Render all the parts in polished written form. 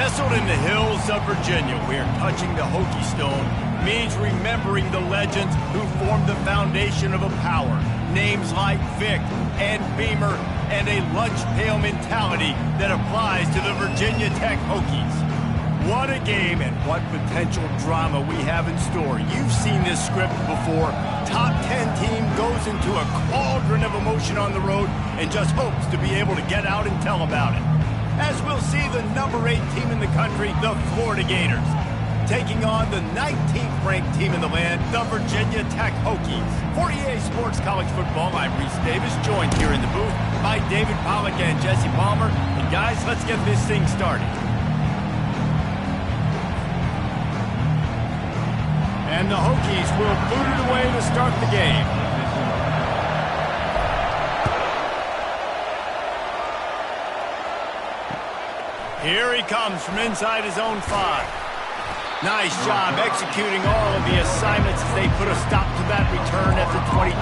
Nestled in the hills of Virginia, where touching the Hokie Stone means remembering the legends who formed the foundation of a power. Names like Vic and Beamer, and a lunch pail mentality that applies to the Virginia Tech Hokies. What a game and what potential drama we have in store. You've seen this script before. Top 10 team goes into a cauldron of emotion on the road and just hopes to be able to get out and tell about it. As we'll see the number 8 team in the country, the Florida Gators, taking on the 19th ranked team in the land, the Virginia Tech Hokies. For EA Sports College Football, I'm Reese Davis, joined here in the booth by David Pollack and Jesse Palmer. And guys, let's get this thing started. And the Hokies will boot it away to start the game. Here he comes from inside his own 5. Nice job executing all of the assignments as they put a stop to that return at the 22.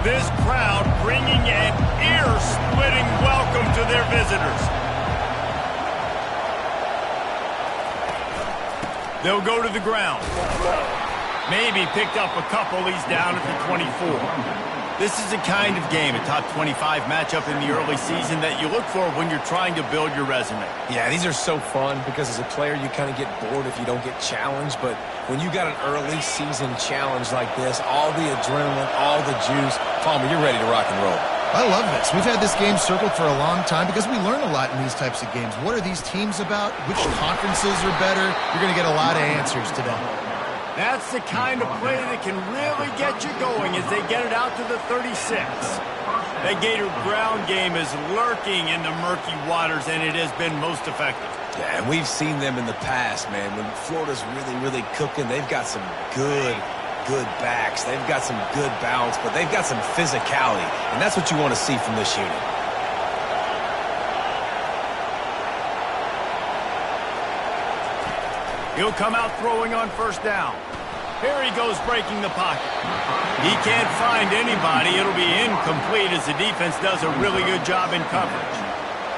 This crowd bringing an ear-splitting welcome to their visitors. They'll go to the ground. Maybe picked up a couple. He's down at the 24. This is the kind of game, a top 25 matchup in the early season, that you look for when you're trying to build your resume. Yeah, these are so fun because as a player, you kind of get bored if you don't get challenged. But when you got an early season challenge like this, all the adrenaline, all the juice, Palmer, you're ready to rock and roll. I love this. We've had this game circled for a long time because we learn a lot in these types of games. What are these teams about? Which conferences are better? You're going to get a lot of answers today. That's the kind of play that can really get you going as they get it out to the 36. The Gator ground game is lurking in the murky waters, and it has been most effective. Yeah, and we've seen them in the past, man. When Florida's really cooking, they've got some good backs. They've got some good balance, but they've got some physicality, and that's what you want to see from this unit. He'll come out throwing on first down. Here he goes breaking the pocket. He can't find anybody. It'll be incomplete as the defense does a really good job in coverage.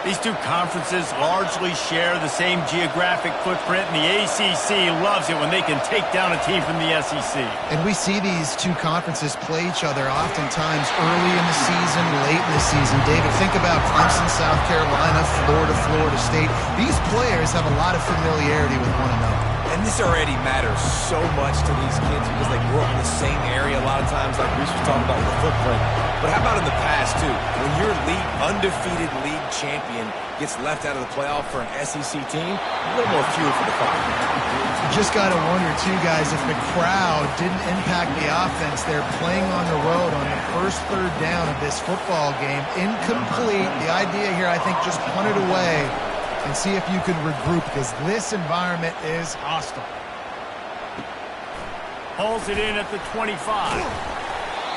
These two conferences largely share the same geographic footprint, and the ACC loves it when they can take down a team from the SEC. And we see these two conferences play each other oftentimes early in the season, late in the season. David, think about Clemson, South Carolina, Florida State. These players have a lot of familiarity with one another. And this already matters so much to these kids because they grew up in the same area a lot of times, like Reese was talking about with the footprint. But how about in the past, too? When your undefeated league champion gets left out of the playoff for an SEC team, a little more fuel for the fire. You just got to wonder, too, guys, if the crowd didn't impact the offense. They're playing on the road on the first third down of this football game. Incomplete. The idea here, I think, just punt it away and see if you can regroup, because this environment is hostile. Hauls it in at the 25.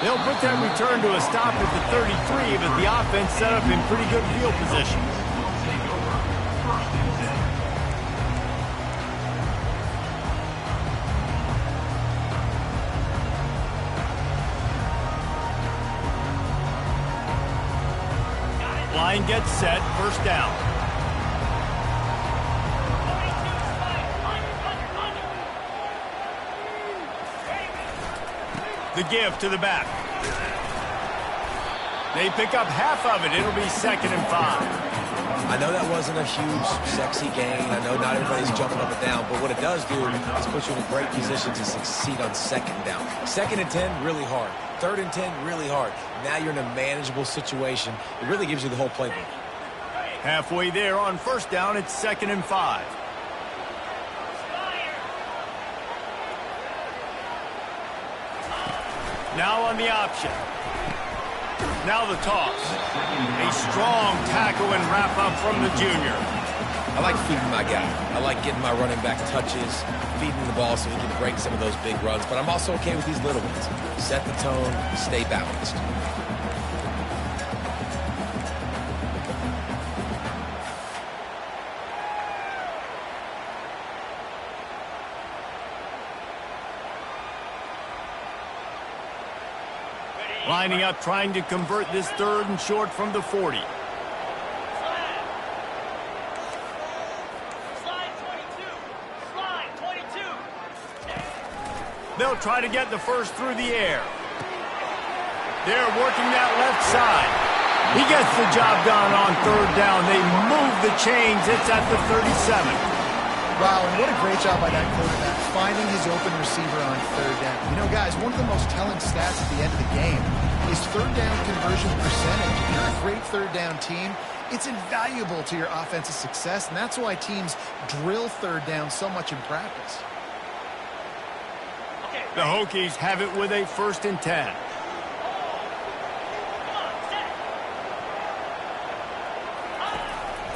They'll put that return to a stop at the 33, but the offense set up in pretty good field position. Line gets set, first down. The give to the back. They pick up half of it. It'll be 2nd and 5. I know that wasn't a huge, sexy gain. I know not everybody's jumping up and down, but what it does do is put you in a great position to succeed on 2nd down. 2nd and 10, really hard. 3rd and 10, really hard. Now you're in a manageable situation. It really gives you the whole playbook. Halfway there on first down, it's 2nd and 5. Now on the option. Now the toss. A strong tackle and wrap up from the junior. I like feeding my guy. I like getting my running back touches, feeding the ball so he can break some of those big runs. But I'm also okay with these little ones. Set the tone, stay balanced. Lining up, trying to convert this 3rd and short from the 40. They'll try to get the first through the air. They're working that left side. He gets the job done on 3rd down. They move the chains. It's at the 37. Wow, and what a great job by that quarterback, finding his open receiver on 3rd down. You know, guys, one of the most telling stats at the end of the game is 3rd down conversion percentage. If you're a great 3rd down team, it's invaluable to your offensive success, and that's why teams drill 3rd down so much in practice. The Hokies have it with a 1st and 10.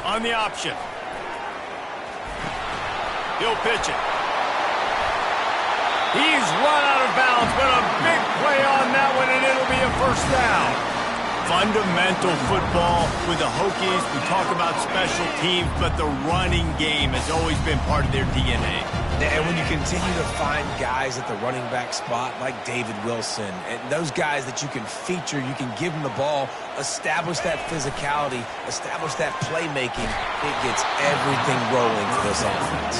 On the option. He'll pitch it. He's run out of bounds, but a big play on that one, and it'll be a 1st down. Fundamental football with the Hokies. We talk about special teams, but the running game has always been part of their DNA. And when you continue to find guys at the running back spot like David Wilson, and those guys that you can feature, you can give them the ball, establish that physicality, establish that playmaking, it gets everything rolling for this offense.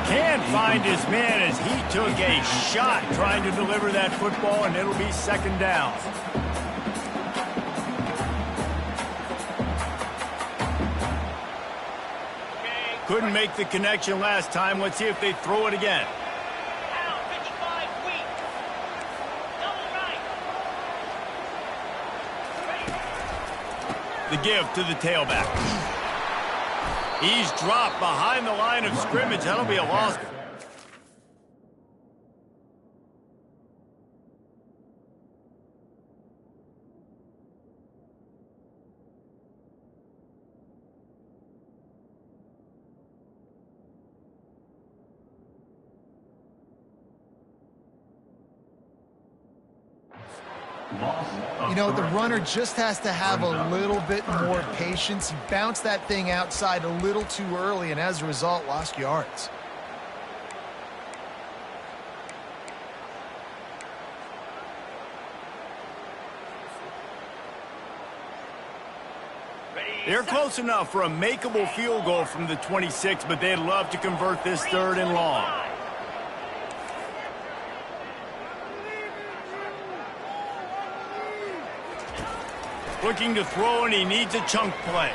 Can't find his man as he took a shot trying to deliver that football, and it'll be 2nd down. Couldn't make the connection last time. Let's see if they throw it again. The give to the tailback. He's dropped behind the line of scrimmage. That'll be a loss. You know, the runner just has to have a little bit more patience. He bounced that thing outside a little too early, and as a result, lost yards. They're close enough for a makeable field goal from the 26, but they'd love to convert this 3rd and long. Looking to throw, and he needs a chunk play.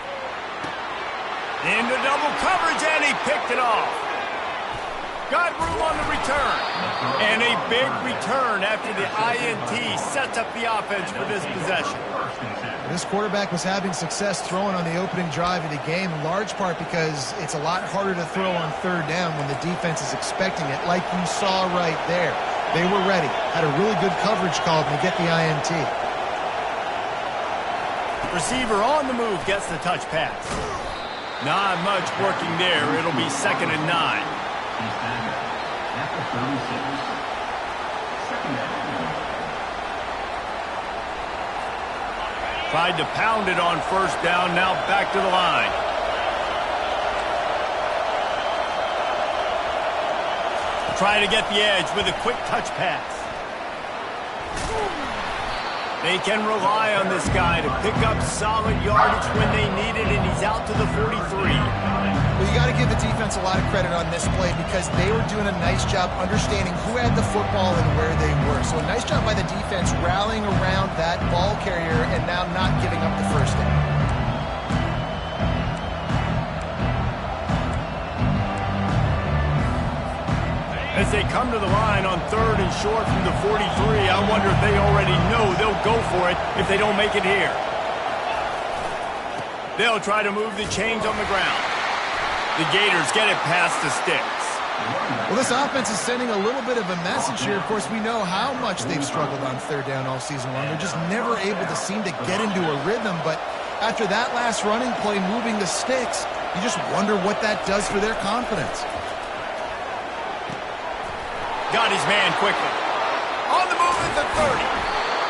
Into double coverage, and he picked it off. Got room on the return. And a big return after the INT sets up the offense for this possession. This quarterback was having success throwing on the opening drive of the game, in large part because it's a lot harder to throw on 3rd down when the defense is expecting it, like you saw right there. They were ready, had a really good coverage call to get the INT. Receiver on the move gets the touch pass. Not much working there. It'll be 2nd and 9. Tried to pound it on 1st down. Now back to the line. Try to get the edge with a quick touch pass. They can rely on this guy to pick up solid yardage when they need it, and he's out to the 43. Well, you got to give the defense a lot of credit on this play because they were doing a nice job understanding who had the football and where they were. So a nice job by the defense rallying around that ball carrier and now not giving up the 1st down. As they come to the line on 3rd and short from the 43, I wonder if they already know they'll go for it if they don't make it here. They'll try to move the chains on the ground. The Gators get it past the sticks. Well, this offense is sending a little bit of a message here. Of course, we know how much they've struggled on 3rd down all season long. They're just never able to seem to get into a rhythm. But after that last running play moving the sticks, you just wonder what that does for their confidence. Got his man quickly. On the move at the 30.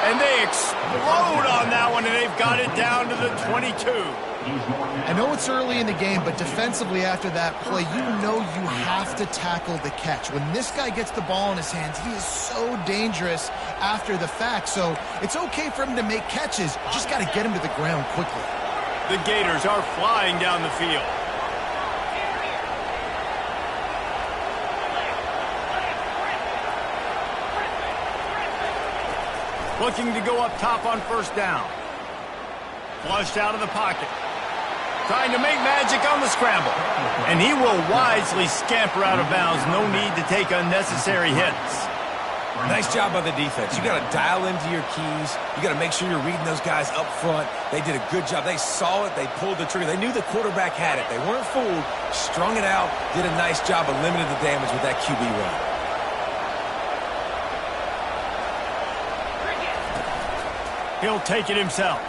And they explode on that one, and they've got it down to the 22. I know it's early in the game, but defensively after that play, you know you have to tackle the catch. When this guy gets the ball in his hands, he is so dangerous after the fact. So it's okay for him to make catches. You just got to get him to the ground quickly. The Gators are flying down the field. Looking to go up top on first down. Flushed out of the pocket. Trying to make magic on the scramble. And he will wisely scamper out of bounds. No need to take unnecessary hits. Nice job by the defense. You got to dial into your keys. You got to make sure you're reading those guys up front. They did a good job. They saw it. They pulled the trigger. They knew the quarterback had it. They weren't fooled. Strung it out. Did a nice job of limiting the damage with that QB run. He'll take it himself.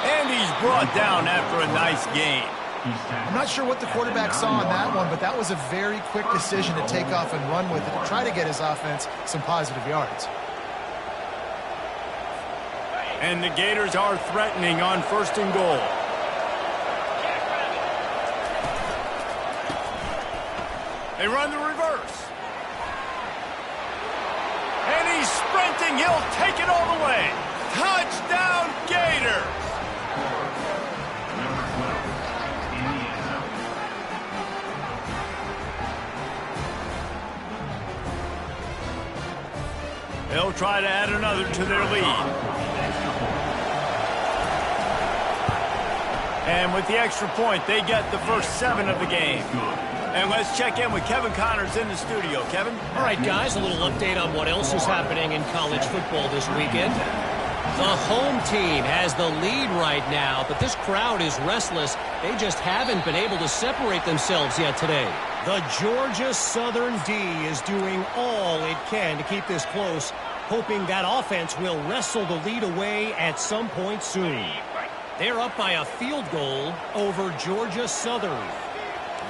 And he's brought down after a nice gain. I'm not sure what the quarterback saw on that one, but that was a very quick decision to take off and run with it to try to get his offense some positive yards. And the Gators are threatening on first and goal. They run the reverse. And he's sprinting. He'll take it all the way. Touchdown, Gators! They'll try to add another to their lead. And with the extra point, they get the first 7 of the game. And let's check in with Kevin Connors in the studio. Kevin? All right, guys, a little update on what else is happening in college football this weekend. The home team has the lead right now, but this crowd is restless. They just haven't been able to separate themselves yet today. The Georgia Southern D is doing all it can to keep this close, hoping that offense will wrestle the lead away at some point soon. They're up by a field goal over Georgia Southern.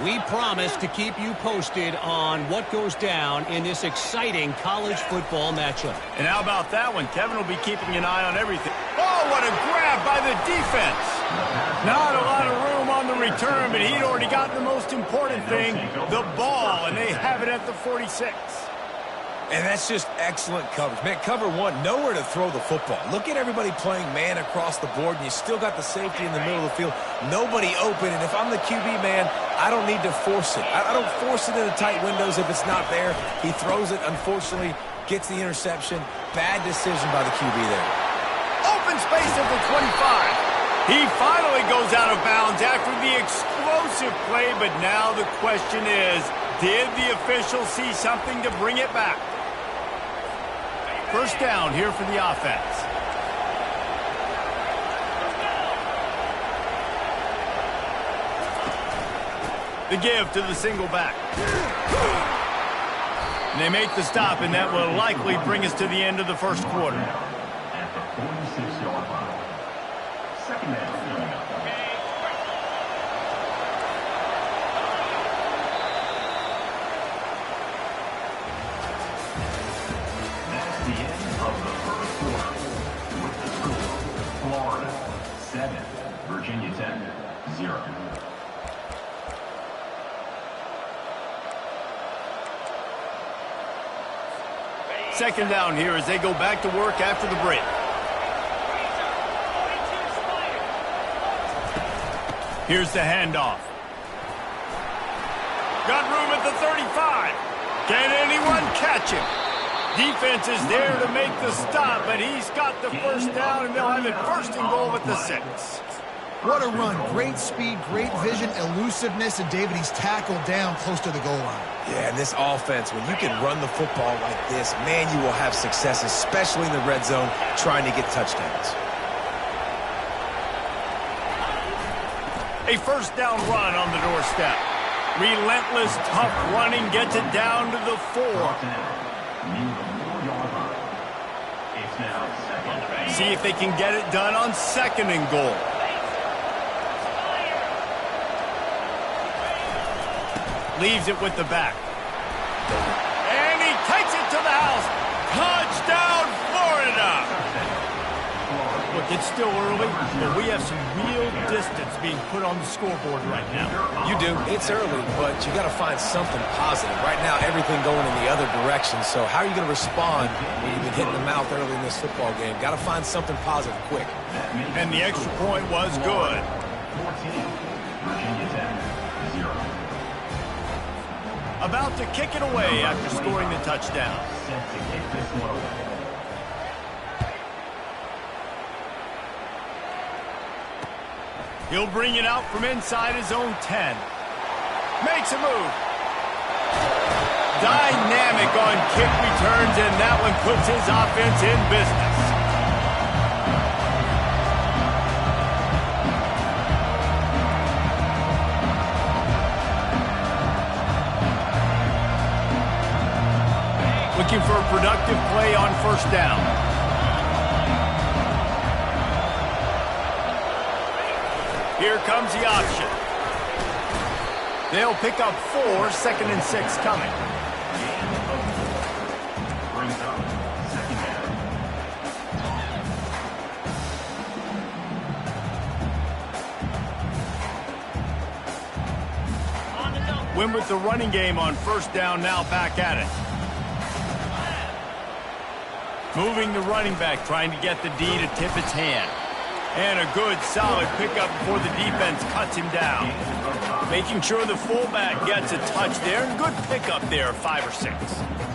We promise to keep you posted on what goes down in this exciting college football matchup. And how about that one? Kevin will be keeping an eye on everything. Oh, what a grab by the defense. Not a lot of room on the return, but he'd already gotten the most important thing, the ball, and they have it at the 46. And that's just excellent coverage. Man, cover one, nowhere to throw the football. Look at everybody playing man across the board, and you still got the safety in the middle of the field. Nobody open, and if I'm the QB, man, I don't need to force it. I don't force it into tight windows if it's not there. He throws it, unfortunately, gets the interception. Bad decision by the QB there. Open space at the 25. He finally goes out of bounds after the explosive play, but now the question is, did the official see something to bring it back? First down here for the offense. The give to the single back. And they make the stop, and that will likely bring us to the end of the first quarter. At the 46-yard line. Second down. Virginia Tech, 0. Second down here as they go back to work after the break. Here's the handoff. Got room at the 35. Can anyone catch him? Defense is there to make the stop, but he's got the first down, and they'll have it first and goal at the 6. What a run. Great speed, great vision, elusiveness, and David, he's tackled down close to the goal line. Yeah, and this offense, when you can run the football like this, man, you will have success, especially in the red zone, trying to get touchdowns. A first down run on the doorstep. Relentless, tough running gets it down to the 4. See if they can get it done on second and goal. Leaves it with the back. And he takes it to the house. Touchdown, Florida! Look, It's still early, but we have some real distance being put on the scoreboard right now. You do. It's early, but you got to find something positive. Right now, everything going in the other direction. So how are you going to respond when you've been hitting the mouth early in this football game? Got to find something positive quick. And the extra point was good. 14, Virginia Tech, 0. About to kick it away after scoring the touchdown. Set to kick this one away. He'll bring it out from inside his own 10. Makes a move. Dynamic on kick returns, and that one puts his offense in business. Looking for a productive play on first down. Here comes the option. They'll pick up 4, 2nd and 6 coming. Brings up second down. Win with the running game on first down, now back at it. Moving the running back, trying to get the D to tip its hand. And a good, solid pickup before the defense cuts him down. Making sure the fullback gets a touch there. Good pickup there, 5 or 6.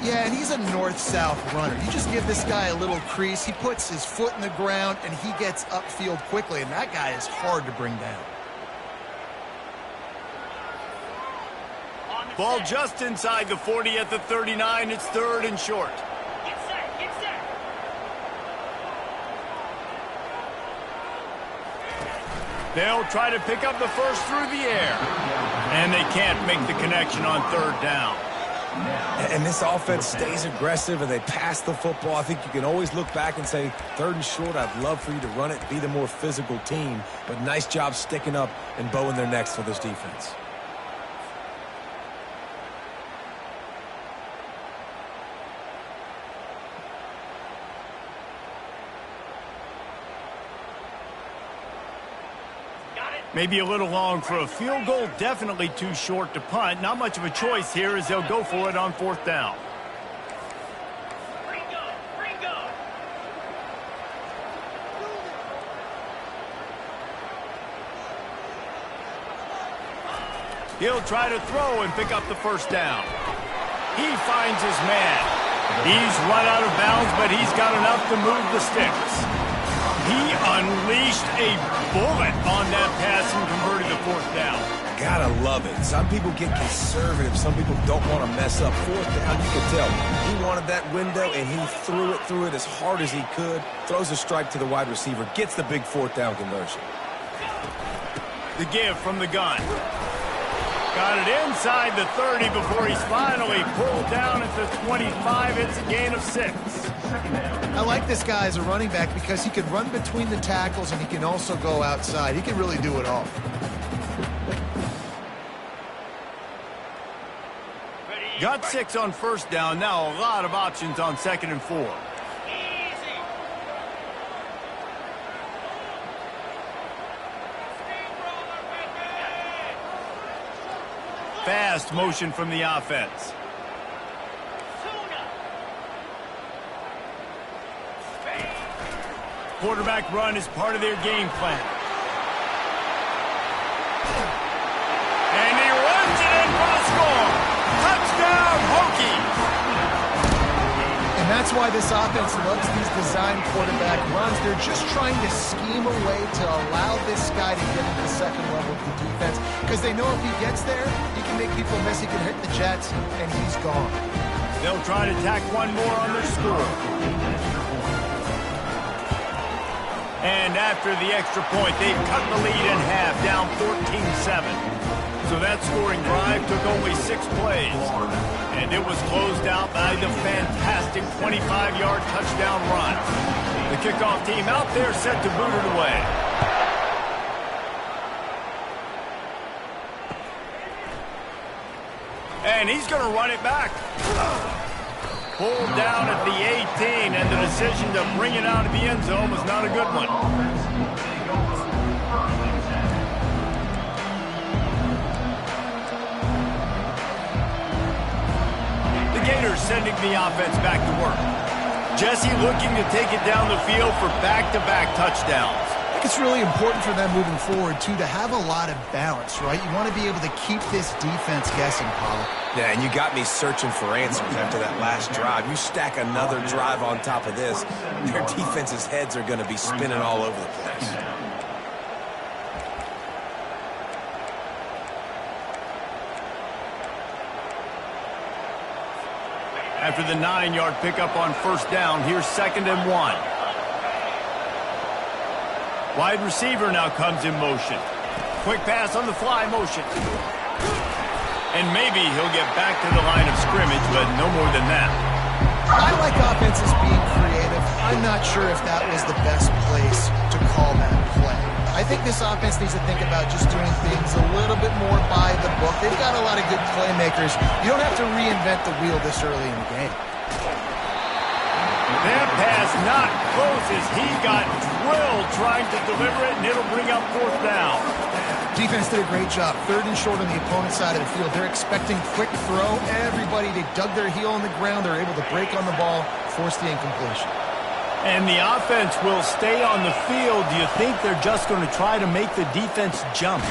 Yeah, and he's a north-south runner. You just give this guy a little crease, he puts his foot in the ground, and he gets upfield quickly, and that guy is hard to bring down. Ball just inside the 40 at the 39. It's 3rd and short. They'll try to pick up the first through the air. And they can't make the connection on 3rd down. And this offense stays aggressive and they pass the football. I think you can always look back and say, 3rd and short, I'd love for you to run it, be the more physical team. But nice job sticking up and bowing their necks for this defense. Maybe a little long for a field goal, definitely too short to punt. Not much of a choice here as they'll go for it on 4th down. He'll try to throw and pick up the first down. He finds his man. He's run out of bounds, but he's got enough to move the sticks. He unleashed a bullet on that pass and converted the 4th down. Gotta love it. Some people get conservative. Some people don't want to mess up. 4th down, you can tell. He wanted that window, and he threw it as hard as he could. Throws a strike to the wide receiver. Gets the big 4th down conversion. The give from the gun. Got it inside the 30 before he's finally pulled down at the 25. It's a gain of 6. I like this guy as a running back because he can run between the tackles and he can also go outside. He can really do it all. Got 6 on first down. Now a lot of options on 2nd and 4. Fast motion from the offense. Quarterback run is part of their game plan. And he runs it in for the score. Touchdown, Hokies! And that's why this offense loves these design quarterback runs. They're just trying to scheme a way to allow this guy to get into the second level of the defense because they know if he gets there, he can make people miss, he can hit the Jets, and he's gone. They'll try to tack one more on their score. And after the extra point, they've cut the lead in half, down 14-7. So that scoring drive took only 6 plays. And it was closed out by the fantastic 25-yard touchdown run. The kickoff team out there set to boot it away. And he's going to run it back. Pulled down at the 18, and the decision to bring it out of the end zone was not a good one. The Gators sending the offense back to work. Jesse looking to take it down the field for back-to-back touchdowns. I think it's really important for them moving forward, too, to have a lot of balance, right? You want to be able to keep this defense guessing, Paul. Yeah, and you got me searching for answers after that last drive. You stack another drive on top of this, their defense's heads are going to be spinning all over the place. After the 9-yard pickup on first down, here's 2nd and 1. Wide receiver now comes in motion. Quick pass on the fly motion. And maybe he'll get back to the line of scrimmage, but no more than that. I like offenses being creative. I'm not sure if that was the best place to call that play. I think this offense needs to think about just doing things a little bit more by the book. They've got a lot of good playmakers. You don't have to reinvent the wheel this early in the game. That pass not close as he got drilled trying to deliver it, and it'll bring up 4th down. Defense did a great job. 3rd and short on the opponent's side of the field. They're expecting quick throw. Everybody, they dug their heel on the ground. They're able to break on the ball, force the incompletion. And the offense will stay on the field. Do you think they're just going to try to make the defense jump?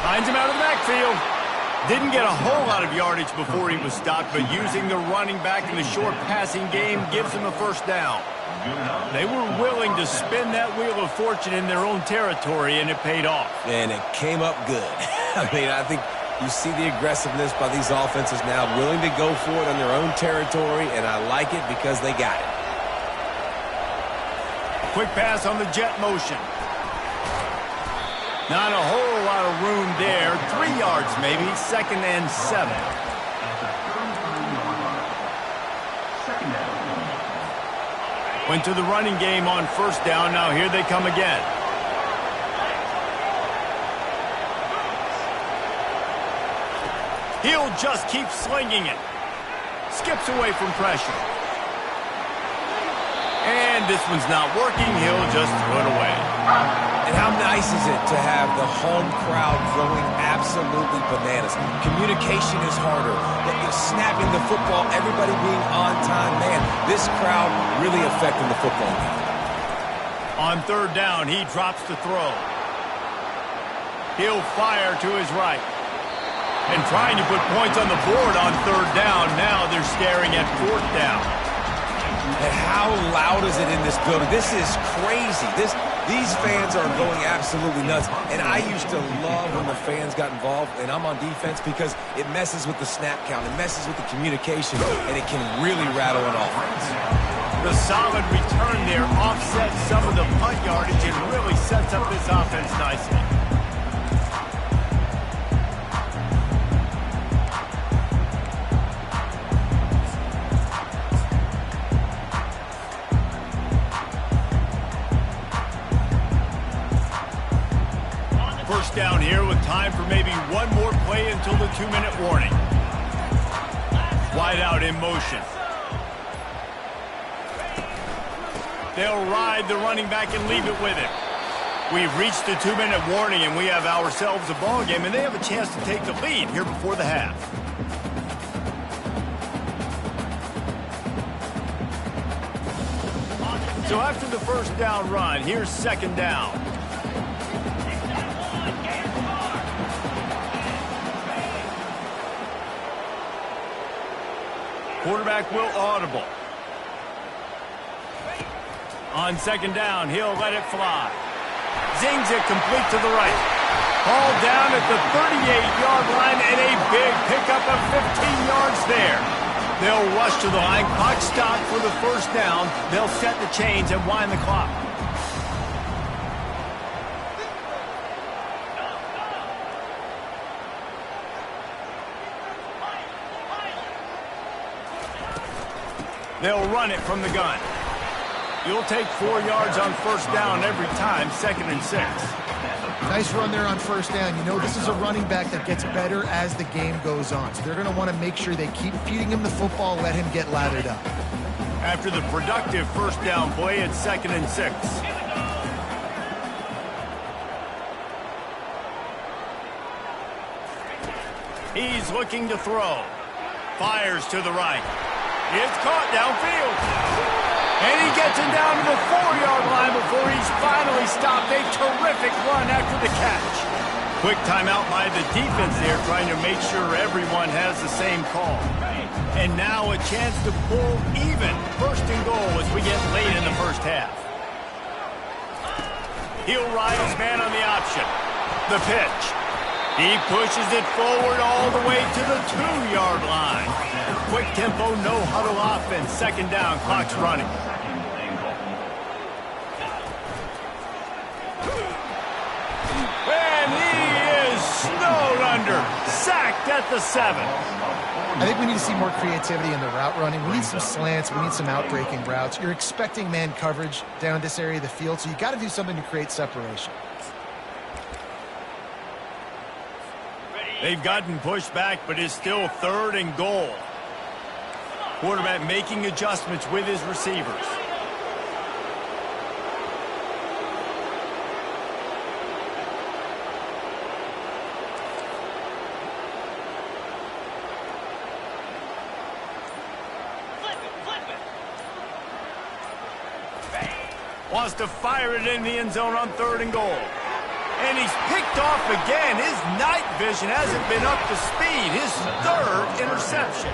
Finds him out of the backfield. Didn't get a whole lot of yardage before he was stopped, but using the running back in the short passing game gives him a 1st down. They were willing to spin that wheel of fortune in their own territory, and it paid off. And it came up good. I mean, I think you see the aggressiveness by these offenses now, willing to go for it on their own territory, and I like it because they got it. Quick pass on the jet motion. Not a whole lot of room there. 3 yards maybe. 2nd and 7. Went to the running game on first down. Now here they come again. He'll just keep slinging it. Skips away from pressure. And this one's not working. He'll just throw it away. And how nice is it to have the home crowd going absolutely bananas? Communication is harder. The snapping the football, everybody being on time. Man, this crowd really affecting the football game. On 3rd down, he drops to throw. He'll fire to his right. And trying to put points on the board on 3rd down. Now they're staring at 4th down. And how loud is it in this building? This is crazy. These fans are going absolutely nuts. And I used to love when the fans got involved, and I'm on defense, because it messes with the snap count. It messes with the communication, and it can really rattle an offense. The solid return there offsets some of the punt yardage and really sets up this offense nicely. Down here with time for maybe one more play until the 2-minute warning. Wide out in motion. They'll ride the running back and leave it with him. We've reached the 2-minute warning, and we have ourselves a ball game, and they have a chance to take the lead here before the half. So after the 1st down run, here's 2nd down. Quarterback will audible. On 2nd down, he'll let it fly. Zings it complete to the right. Ball down at the 38-yard line, and a big pickup of 15 yards there. They'll rush to the line. Clock stopped for the 1st down. They'll set the chains and wind the clock. They'll run it from the gun. You'll take 4 yards on 1st down every time, 2nd and 6. Nice run there on first down. You know, this is a running back that gets better as the game goes on. So they're going to want to make sure they keep feeding him the football, let him get lathered up. After the productive first down play, it's 2nd and 6. He's looking to throw. Fires to the right. It's caught downfield. And he gets him down to the 4-yard line before he's finally stopped. A terrific run after the catch. Quick timeout by the defense there, trying to make sure everyone has the same call. And now a chance to pull even. 1st and goal as we get late in the first half. He'll ride his man on the option. The pitch. He pushes it forward all the way to the 2-yard line. Quick tempo, no huddle offense. 2nd down, clock's running. And he is snowed under. Sacked at the 7. I think we need to see more creativity in the route running. We need some slants. We need some out-breaking routes. You're expecting man coverage down this area of the field, so you got to do something to create separation. They've gotten pushed back, but it's still 3rd and goal. Quarterback making adjustments with his receivers. Wants to fire it in the end zone on 3rd and goal. And he's picked off again. His night vision hasn't been up to speed. His 3rd interception.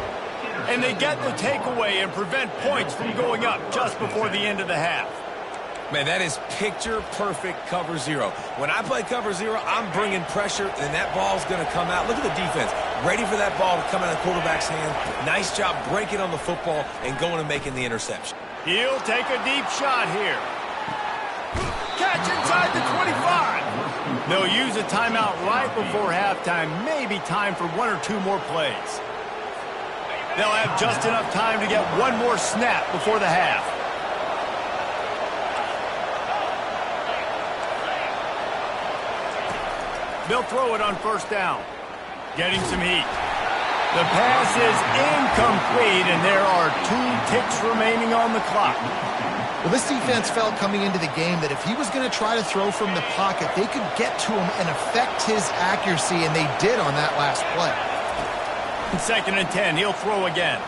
And they get the takeaway and prevent points from going up just before the end of the half. Man, that is picture-perfect cover 0. When I play cover 0, I'm bringing pressure, and that ball's going to come out. Look at the defense. Ready for that ball to come out of the quarterback's hand. Nice job breaking on the football and going and making the interception. He'll take a deep shot here. Catch inside the 25. They'll use a timeout right before halftime. Maybe time for 1 or 2 more plays. They'll have just enough time to get 1 more snap before the half. They'll throw it on 1st down. Getting some heat. The pass is incomplete, and there are 2 ticks remaining on the clock. Well, this defense felt coming into the game that if he was going to try to throw from the pocket, they could get to him and affect his accuracy, and they did on that last play. 2nd and 10, he'll throw again.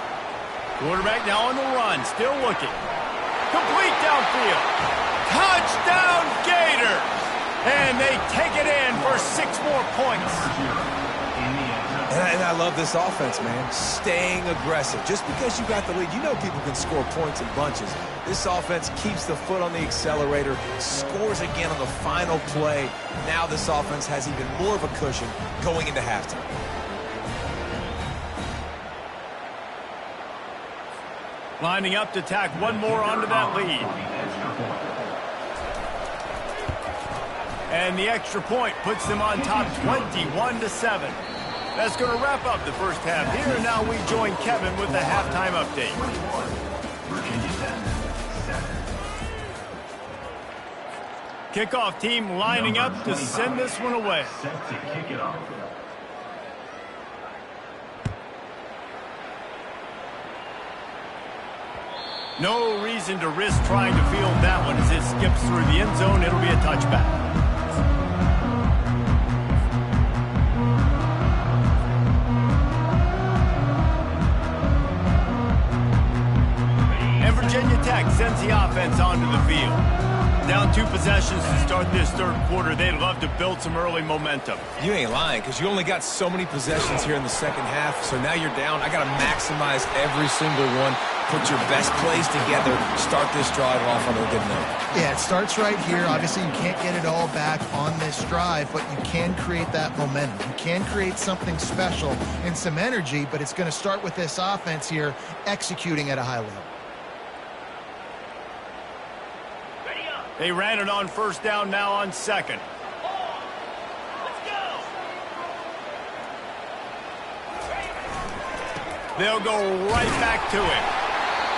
Quarterback now on the run, still looking. Complete downfield. Touchdown Gators! And they take it in for 6 more points. And I love this offense, man. Staying aggressive. Just because you got the lead, you know people can score points in bunches. This offense keeps the foot on the accelerator, scores again on the final play. Now this offense has even more of a cushion going into halftime. Lining up to tack 1 more onto that lead. And the extra point puts them on top 21-7. That's going to wrap up the first half here. And now we join Kevin with the halftime update. Kickoff team lining up to send this one away. Set to kick it off. No reason to risk trying to field that one as it skips through the end zone. It'll be a touchback. Virginia Tech sends the offense onto the field. Down 2 possessions to start this 3rd quarter. They'd love to build some early momentum. You ain't lying, because you only got so many possessions here in the 2nd half, so now you're down. I got to maximize every single one. Put your best plays together. Start this drive off on a good note. Yeah, it starts right here. Obviously, you can't get it all back on this drive, but you can create that momentum. You can create something special and some energy, but it's going to start with this offense here executing at a high level. They ran it on 1st down, now on 2nd. They'll go right back to it.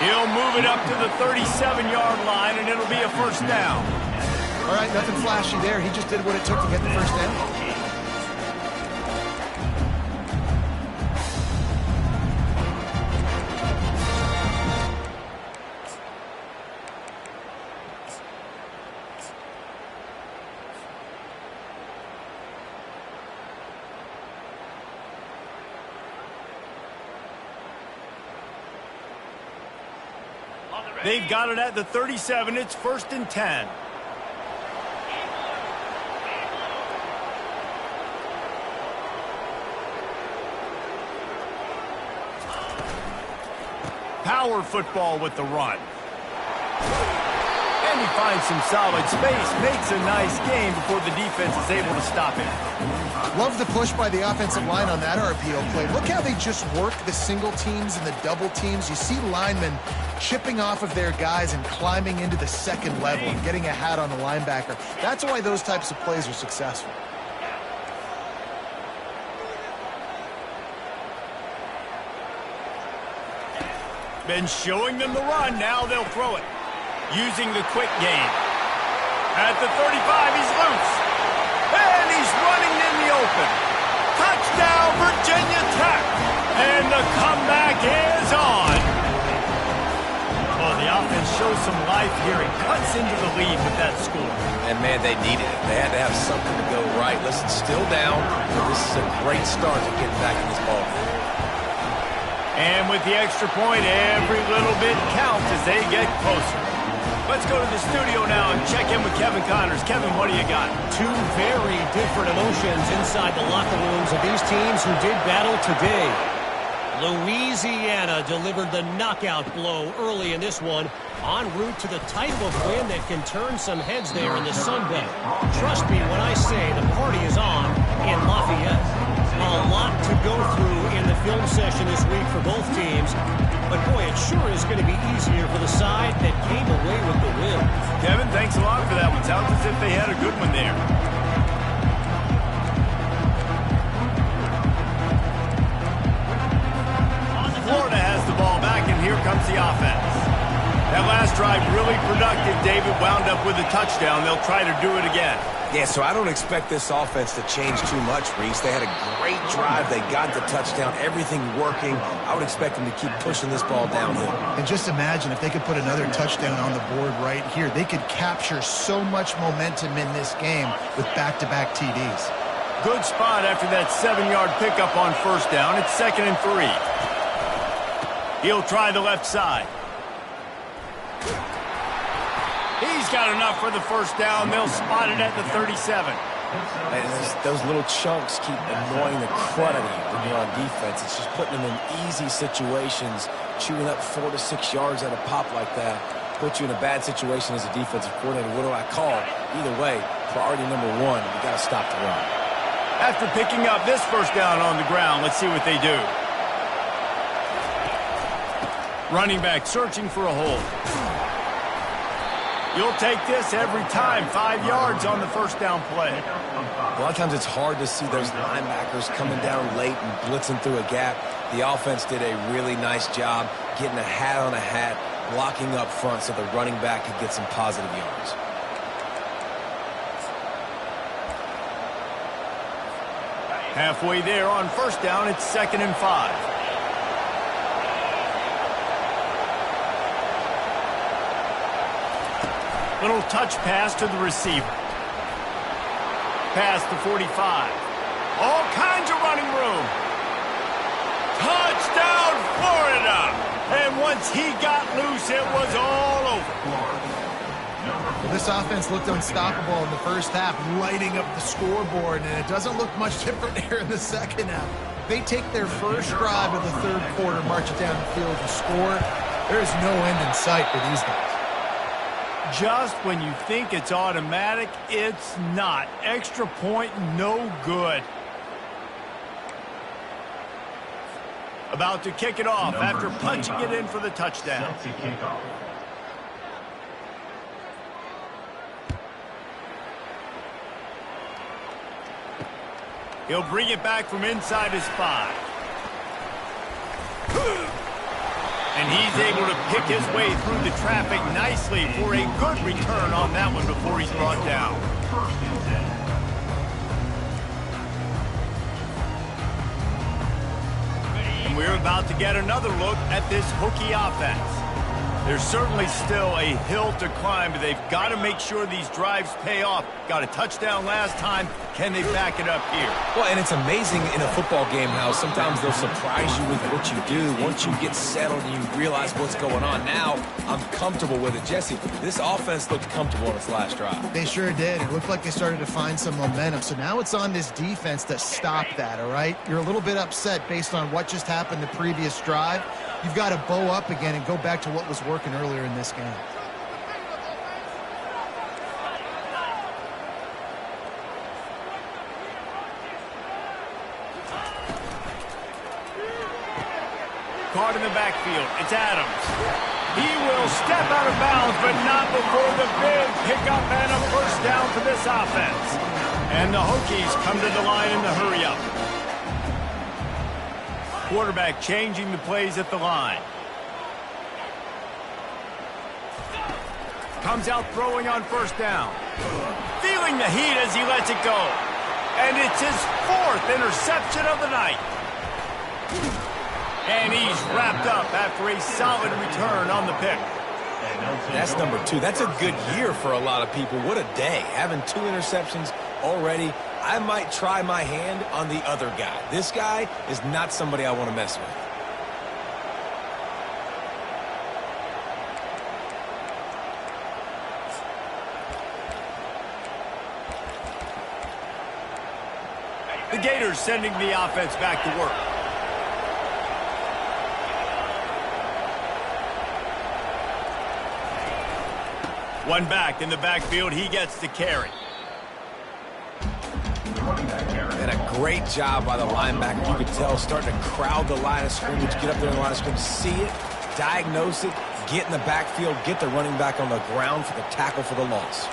He'll move it up to the 37-yard line, and it'll be a 1st down. All right, nothing flashy there. He just did what it took to get the first down. They've got it at the 37. It's 1st and 10. Power football with the run. And he finds some solid space, makes a nice gain before the defense is able to stop him. Love the push by the offensive line on that RPO play. Look how they just work the single teams and the double teams. You see linemen chipping off of their guys and climbing into the second level and getting a hat on the linebacker. That's why those types of plays are successful. Been showing them the run. Now they'll throw it. Using the quick game. At the 35, he's loose. And he's running in the open. Touchdown, Virginia Tech. And the comeback is on. Oh, the offense shows some life here. It cuts into the lead with that score. And, man, they needed it. They had to have something to go right. Listen, still down, but this is a great start to getting back in this ball game. And with the extra point, every little bit counts as they get closer. Let's go to the studio now and check in with Kevin Connors. Kevin, what do you got? Two very different emotions inside the locker rooms of these teams who did battle today. Louisiana delivered the knockout blow early in this one, en route to the type of win that can turn some heads there in the Sun Belt. Trust me when I say the party is on in Lafayette. A lot to go through in the film session this week for both teams, but boy, it sure is going to be easier for the side that came away with the win. Kevin, thanks a lot for that one. Sounds as if they had a good one there. Florida has the ball back, and here comes the offense. That last drive really productive. David wound up with a touchdown. They'll try to do it again. Yeah, so I don't expect this offense to change too much, Reese. They had a great drive. They got the touchdown. Everything working. I would expect them to keep pushing this ball downhill. And just imagine if they could put another touchdown on the board right here. They could capture so much momentum in this game with back-to-back TDs. Good spot after that 7-yard pickup on first down. It's 2nd and 3. He'll try the left side. He's got enough for the first down. They'll spot it at the 37. And those little chunks keep annoying the crud out of you when you're on defense. It's just putting them in easy situations, chewing up 4 to 6 yards at a pop like that. Put you in a bad situation as a defensive coordinator. What do I call? Either way, priority number one, you got to stop the run. After picking up this first down on the ground, let's see what they do. Running back searching for a hole. You'll take this every time. 5 yards on the first down play. A lot of times it's hard to see those linebackers coming down late and blitzing through a gap. The offense did a really nice job getting a hat on a hat, blocking up front so the running back could get some positive yards. Halfway there on first down, it's 2nd and 5. Little touch pass to the receiver. Past the 45. All kinds of running room. Touchdown, Florida! And once he got loose, it was all over. Well, this offense looked unstoppable in the first half, lighting up the scoreboard, and it doesn't look much different here in the second half. They take their first drive of the third quarter, march it down the field to score. There is no end in sight for these guys. Just when you think it's automatic, it's not. Extra point, no good. About to kick it off after punching it in for the touchdown. He'll bring it back from inside his 5. And he's able to pick his way through the traffic nicely for a good return on that one before he's brought down. And we're about to get another look at this Hokie offense. There's certainly still a hill to climb, but they've got to make sure these drives pay off. Got a touchdown last time. Can they back it up here? Well, and it's amazing in a football game how sometimes they'll surprise you with what you do. Once you get settled and you realize what's going on, now I'm comfortable with it. Jesse, this offense looked comfortable on its last drive. They sure did. It looked like they started to find some momentum. So now it's on this defense to stop that, all right? You're a little bit upset based on what just happened the previous drive. You've got to bow up again and go back to what was working earlier in this game. Caught in the backfield. It's Adams. He will step out of bounds, but not before the big pickup and a first down for this offense. And the Hokies come to the line in the hurry-up. Quarterback changing the plays at the line. Comes out throwing on first down. Feeling the heat as he lets it go. And it's his 4th interception of the night. And he's wrapped up after a solid return on the pick. That's number 2. That's a good year for a lot of people. What a day. Having 2 interceptions already. I might try my hand on the other guy. This guy is not somebody I want to mess with. The Gators sending the offense back to work. One back in the backfield. He gets the carry. And a great job by the linebacker. You could tell starting to crowd the line of scrimmage, get up there in the line of scrimmage, see it, diagnose it, get in the backfield, get the running back on the ground for the tackle for the loss.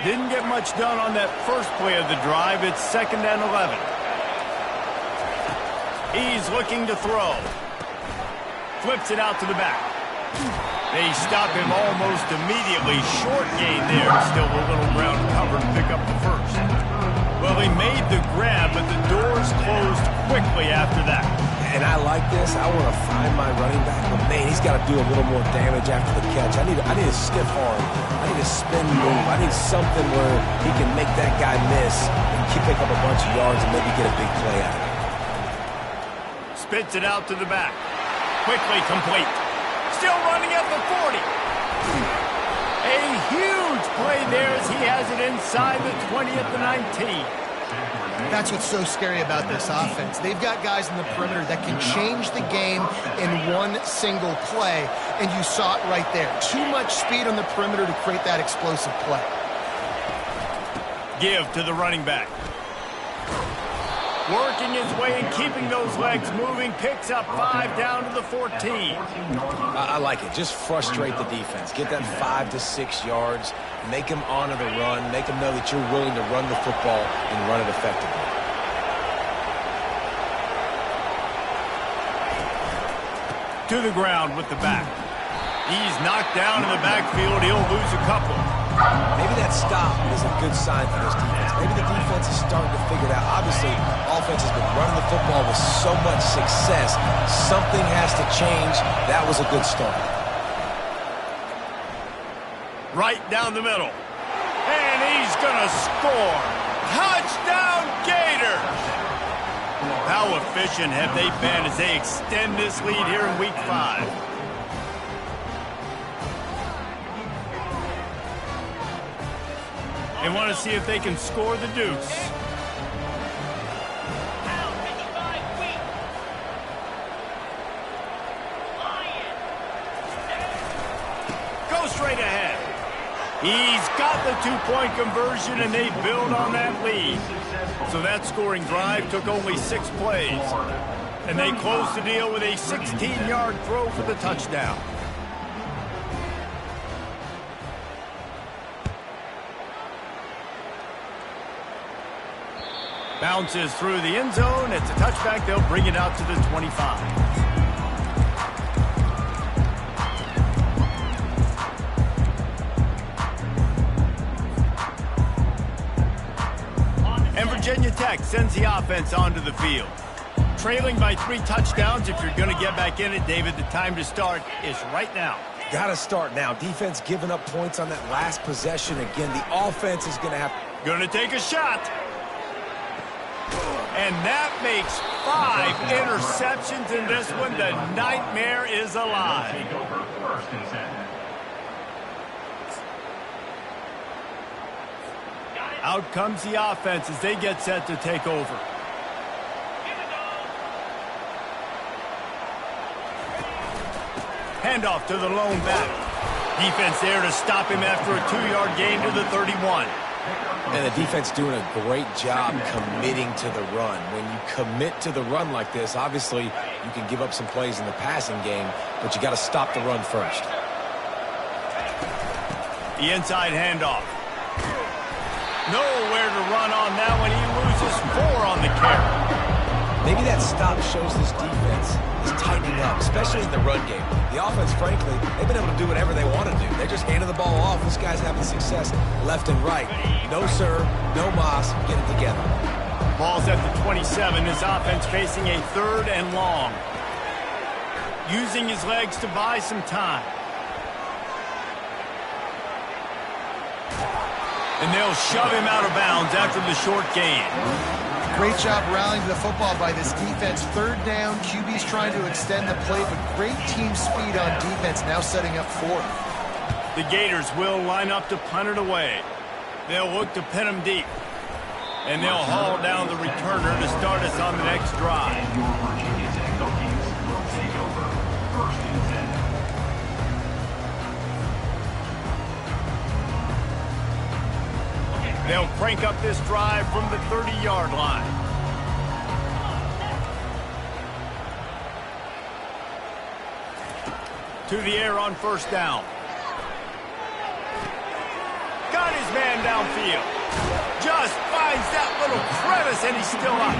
Didn't get much done on that first play of the drive. It's 2nd and 11. He's looking to throw. Flips it out to the back. They stop him almost immediately. Short gain there. Still a little ground cover to pick up the first. Well, he made the grab, but the doors closed quickly after that. And I like this. I want to find my running back, but man, he's got to do a little more damage after the catch. I need a stiff arm. I need a spin move. I need something where he can make that guy miss and pick up a bunch of yards and maybe get a big play out of it. Spits it out to the back. Quickly complete. Still running at the 40. A huge play there as he has it inside the 20 at the 19. That's what's so scary about this offense. They've got guys in the perimeter that can change the game in one single play, and you saw it right there. Too much speed on the perimeter to create that explosive play. Give to the running back. Working his way and keeping those legs moving. Picks up 5 down to the 14. I like it. Just frustrate the defense. Get that 5 to 6 yards. Make them honor the run. Make them know that you're willing to run the football and run it effectively. To the ground with the back. He's knocked down in the backfield. He'll lose a couple. Maybe that stop is a good sign for this defense. Maybe the defense is starting to figure it out. Obviously, offense has been running the football with so much success. Something has to change. That was a good start. Right down the middle. And he's going to score. Touchdown, Gators! How efficient have they been as they extend this lead here in Week 5? They want to see if they can score the deuce. Go straight ahead. He's got the 2-point conversion, and they build on that lead. So that scoring drive took only 6 plays. And they closed the deal with a 16-yard throw for the touchdown. Bounces through the end zone. It's a touchback. They'll bring it out to the 25. And Virginia Tech sends the offense onto the field. Trailing by 3 touchdowns. If you're going to get back in it, David, the time to start is right now. Got to start now. Defense giving up points on that last possession. Again, the offense is going to have... Going to take a shot. And that makes 5 interceptions in this one. The nightmare is alive. Take over 1st and 10. Out comes the offense as they get set to take over. Handoff to the lone back. Defense there to stop him after a 2-yard gain to the 31. And the defense doing a great job committing to the run. When you commit to the run like this, obviously you can give up some plays in the passing game, but you got to stop the run first. The inside handoff. Nowhere to run on that one. He loses 4 on the carry. Maybe that stop shows this defense is tightening up, especially in the run game. The offense, frankly, they've been able to do whatever they want to do. They just handed the ball off. This guy's having success left and right. No sir, no mas, get it together. Ball's at the 27. His offense facing a 3rd and long. Using his legs to buy some time. And they'll shove him out of bounds after the short gain. Great job rallying to the football by this defense. 3rd down, QB's trying to extend the play, but great team speed on defense, now setting up 4th. The Gators will line up to punt it away. They'll look to pin him deep. And they'll haul down the returner to start us on the next drive. And your Virginia Tech Hokies will take over 1st and 10. They'll crank up this drive from the 30-yard line. To the air on 1st down. Got his man downfield. Just finds that little crevice and he's still up.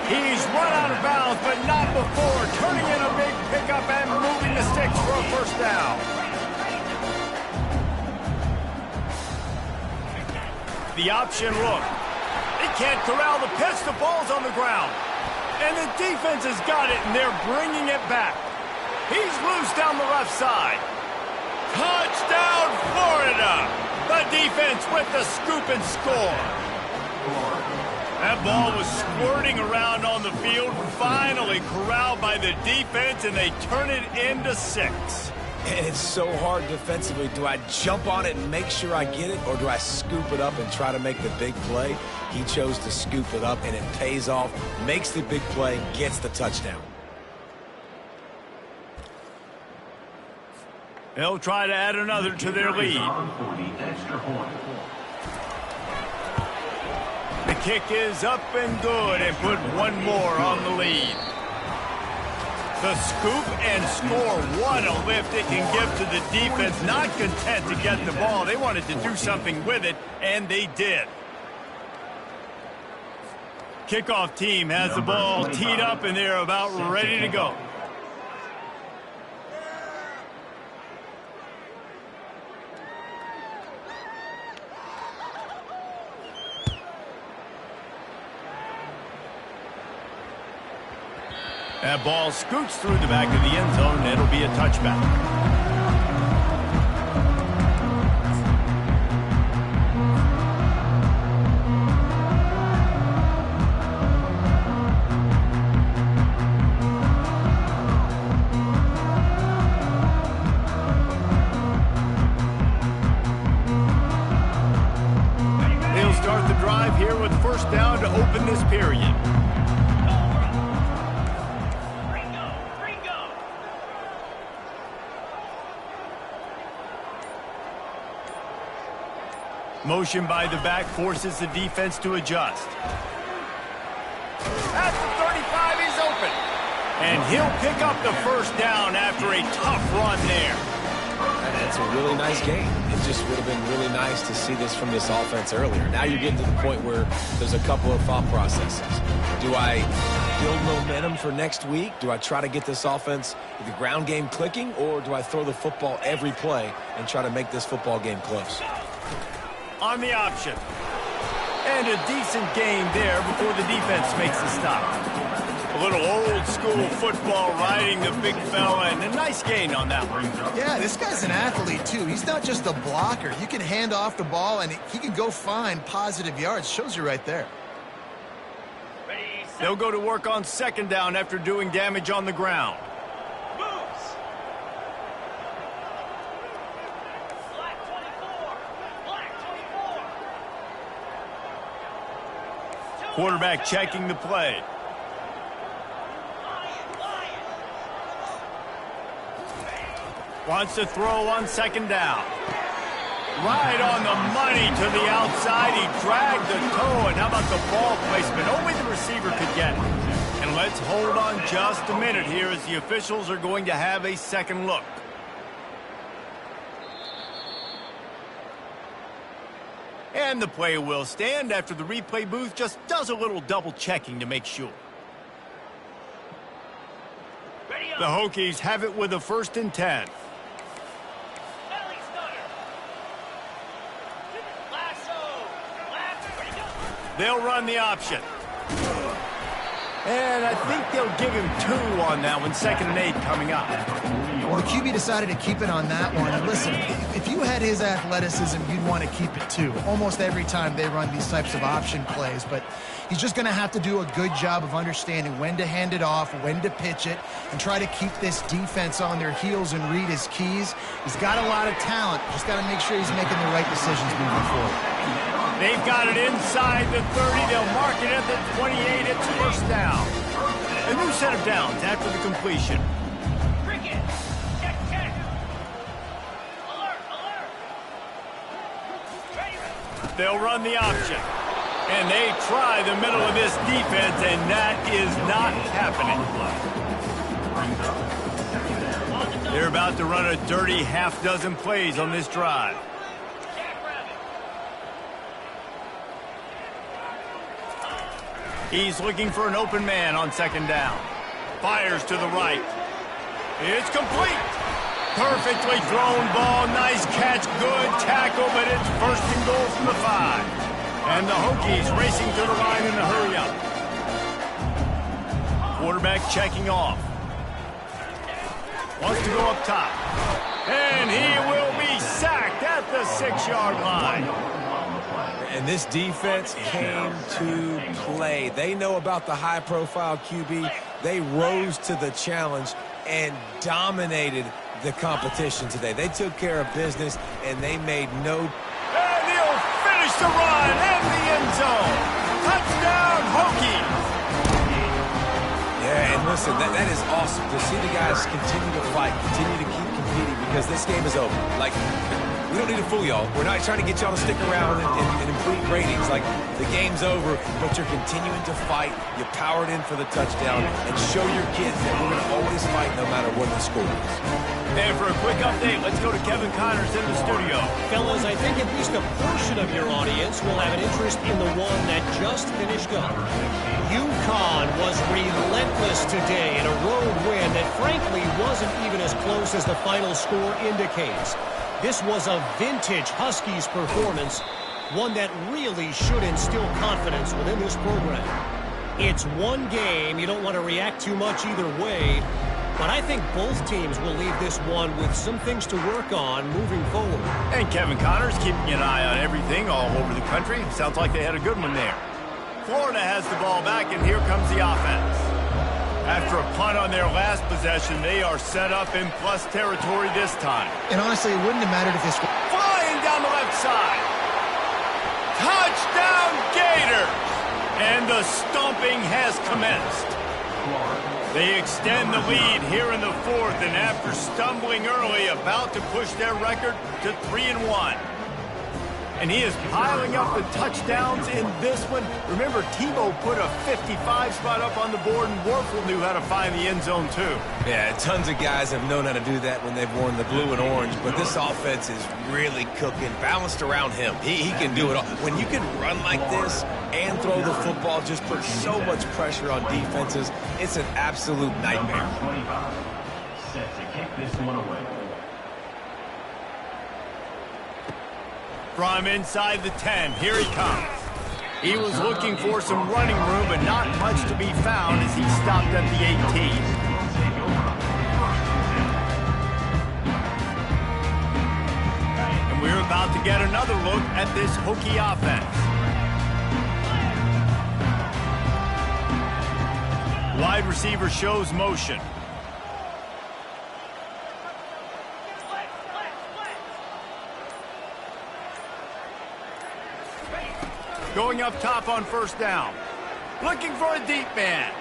He's run out of bounds, but not before turning in a big pickup and moving the sticks for a 1st down. The option look. They can't corral the pitch. The ball's on the ground. And the defense has got it, and they're bringing it back. He's loose down the left side. Touchdown, Florida! The defense with the scoop and score. That ball was squirting around on the field, finally corralled by the defense, and they turn it into 6. And it's so hard defensively. Do I jump on it and make sure I get it, or do I scoop it up and try to make the big play? He chose to scoop it up, and it pays off, makes the big play, gets the touchdown. They'll try to add another to their lead. The kick is up and good, and put one more on the lead. The scoop and score. What a lift it can give to the defense. Not content to get the ball. They wanted to do something with it, and they did. Kickoff team has the ball teed up, and they're about ready to go. That ball scoots through the back of the end zone. It'll be a touchback. They'll start the drive here with 1st down to open this period. Motion by the back forces the defense to adjust. At the 35, he's open. And he'll pick up the 1st down after a tough run there. And it's a really nice game. It just would have been really nice to see this from this offense earlier. Now you're getting to the point where there's a couple of thought processes. Do I build momentum for next week? Do I try to get this offense with the ground game clicking? Or do I throw the football every play and try to make this football game close? On the option. And a decent game there before the defense makes the stop. A little old-school football riding the big fella, and a nice gain on that one. Yeah, this guy's an athlete, too. He's not just a blocker. You can hand off the ball, and he can go find positive yards. Shows you right there. They'll go to work on second down after doing damage on the ground. Quarterback checking the play. Wants to throw on second down. Right on the money to the outside. He dragged the toe, and how about the ball placement? Only the receiver could get it. And let's hold on just a minute here as the officials are going to have a second look. And the play will stand after the replay booth just does a little double checking to make sure. The Hokies have it with a 1st and 10. They'll run the option. And I think they'll give him 2 on that one. 2nd and 8 coming up. Well, the QB decided to keep it on that one. And listen, if you had his athleticism, you'd want to keep it too. Almost every time they run these types of option plays. But he's just going to have to do a good job of understanding when to hand it off, when to pitch it, and try to keep this defense on their heels and read his keys. He's got a lot of talent. Just got to make sure he's making the right decisions moving forward. They've got it inside the 30. They'll mark it at the 28. It's 1st down. A new set of downs after the completion. They'll run the option. And they try the middle of this defense, and that is not happening. They're about to run a dirty half-dozen plays on this drive. He's looking for an open man on second down. Fires to the right. It's complete. Perfectly thrown ball. Nice catch. Good tackle, but it's 1st and goal from the 5. And the Hokies racing to the line in a hurry-up. Quarterback checking off. Wants to go up top. And he will be sacked at the 6-yard line. And this defense came to play. They know about the high-profile QB. They rose to the challenge and dominated the competition today. They took care of business, and they made no... And he'll finish the run in the end zone. Touchdown, Hokies. Yeah, and listen, that is awesome to see the guys continue to fight, continue to keep competing, because this game is over. Like, we don't need to fool y'all. We're not trying to get y'all to stick around and improve ratings. Like, the game's over, but you're continuing to fight. You powered in for the touchdown, and show your kids that we're going to always fight no matter what the score is. And for a quick update, let's go to Kevin Connors in the studio. Fellas, I think at least a portion of your audience will have an interest in the one that just finished up. UConn was relentless today in a road win that frankly wasn't even as close as the final score indicates. This was a vintage Huskies performance, one that really should instill confidence within this program. It's one game. You don't want to react too much either way, but I think both teams will leave this one with some things to work on moving forward. And Kevin Connors keeping an eye on everything all over the country. Sounds like they had a good one there. Florida has the ball back, and here comes the offense. After a punt on their last possession, they are set up in plus territory this time. And honestly, it wouldn't have mattered if this... Flying down the left side. Touchdown, Gators! And the stomping has commenced. They extend the lead here in the 4th, and after stumbling early, about to push their record to 3-1. And he is piling up the touchdowns in this one. Remember, Tebow put a 55 spot up on the board, and Warfel knew how to find the end zone, too. Yeah, tons of guys have known how to do that when they've worn the blue and orange, but this offense is really cooking, balanced around him. He can do it all. When you can run like this and throw the football, just put so much pressure on defenses, it's an absolute nightmare. 25, set to kick this one away. From inside the 10, here he comes. He was looking for some running room, but not much to be found as he stopped at the 18. And we're about to get another look at this Hokie offense. Wide receiver shows motion. Going up top on first down. Looking for a deep man.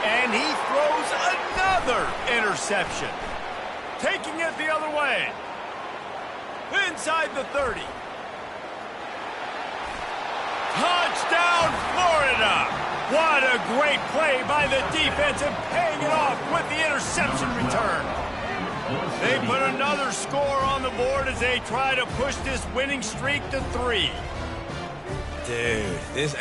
And he throws another interception. Taking it the other way. Inside the 30. Touchdown, Florida! What a great play by the defense and paying it off with the interception return. They put another score on the board as they try to push this winning streak to 3. Dude,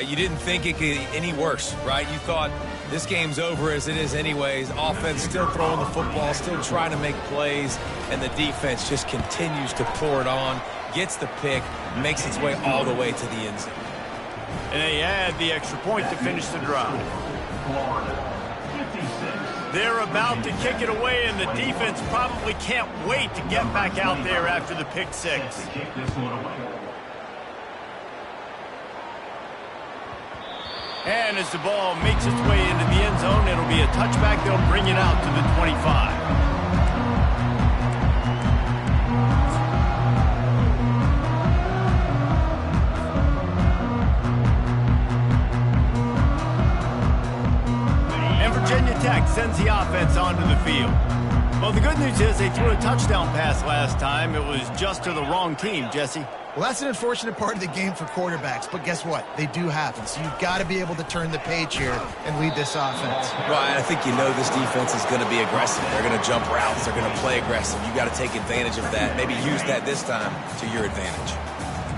you didn't think it could get any worse, right? You thought this game's over as it is anyways. Offense still throwing the football, still trying to make plays, and the defense just continues to pour it on, gets the pick, makes its way all the way to the end zone. And they add the extra point to finish the drive. They're about to kick it away, and the defense probably can't wait to get back out there after the pick six. And as the ball makes its way into the end zone, it'll be a touchback. They'll bring it out to the 25. And Virginia Tech sends the offense onto the field. Well, the good news is they threw a touchdown pass last time. It was just to the wrong team, Jesse. Well, that's an unfortunate part of the game for quarterbacks, but guess what? They do happen. So you've got to be able to turn the page here and lead this offense. Right, I think you know this defense is going to be aggressive. They're going to jump routes. They're going to play aggressive. You got to take advantage of that. Maybe use that this time to your advantage.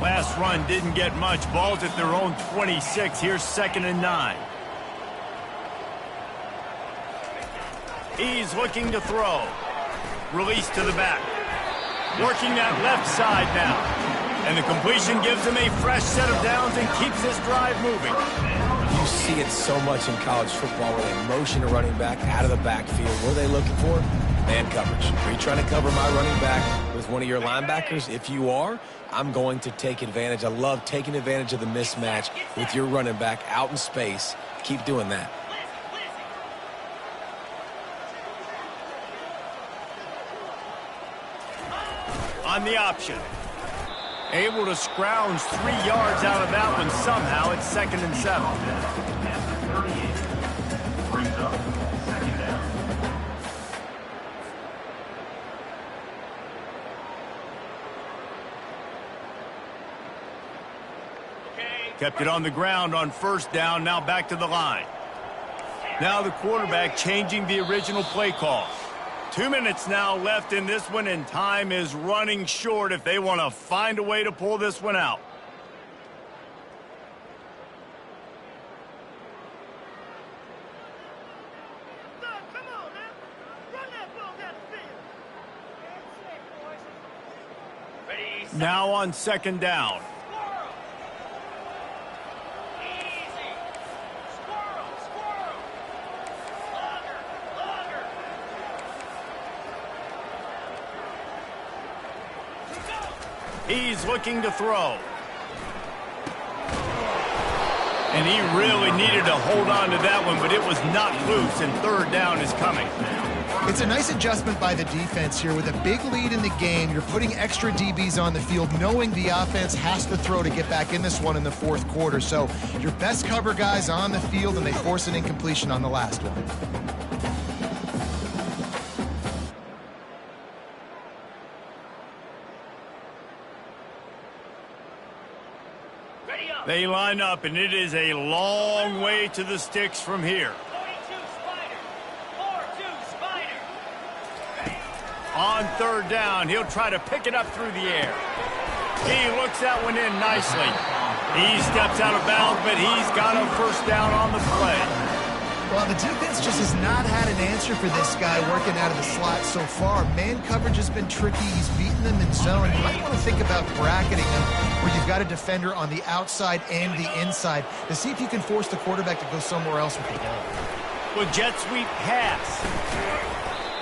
Last run didn't get much. Ball's at their own 26. Here's 2nd and 9. He's looking to throw. Release to the back. Working that left side now. And the completion gives him a fresh set of downs and keeps this drive moving. You see it so much in college football where they motion a running back out of the backfield. What are they looking for? Man coverage. Are you trying to cover my running back with one of your linebackers? If you are, I'm going to take advantage. I love taking advantage of the mismatch with your running back out in space. Keep doing that. On the option. Able to scrounge 3 yards out of that one somehow. It's 2nd and 7. Brings up 2nd down. Kept it on the ground on first down. Now back to the line. Now the quarterback changing the original play call. 2 minutes now left in this one, and time is running short if they want to find a way to pull this one out. Now on 2nd down. He's looking to throw. And he really needed to hold on to that one, but it was not loose, and 3rd down is coming. It's a nice adjustment by the defense here. With a big lead in the game, you're putting extra DBs on the field, knowing the offense has to throw to get back in this one in the 4th quarter. So your best cover guys on the field, and they force an incompletion on the last one. They line up, and it is a long way to the sticks from here. On third down, he'll try to pick it up through the air. He looks that one in nicely. He steps out of bounds, but he's got a first down on the play. Well, the defense just has not had an answer for this guy working out of the slot so far. Man coverage has been tricky. He's beaten them in zone. You might want to think about bracketing them where you've got a defender on the outside and the inside to see if you can force the quarterback to go somewhere else with the ball. Well, jet sweep pass.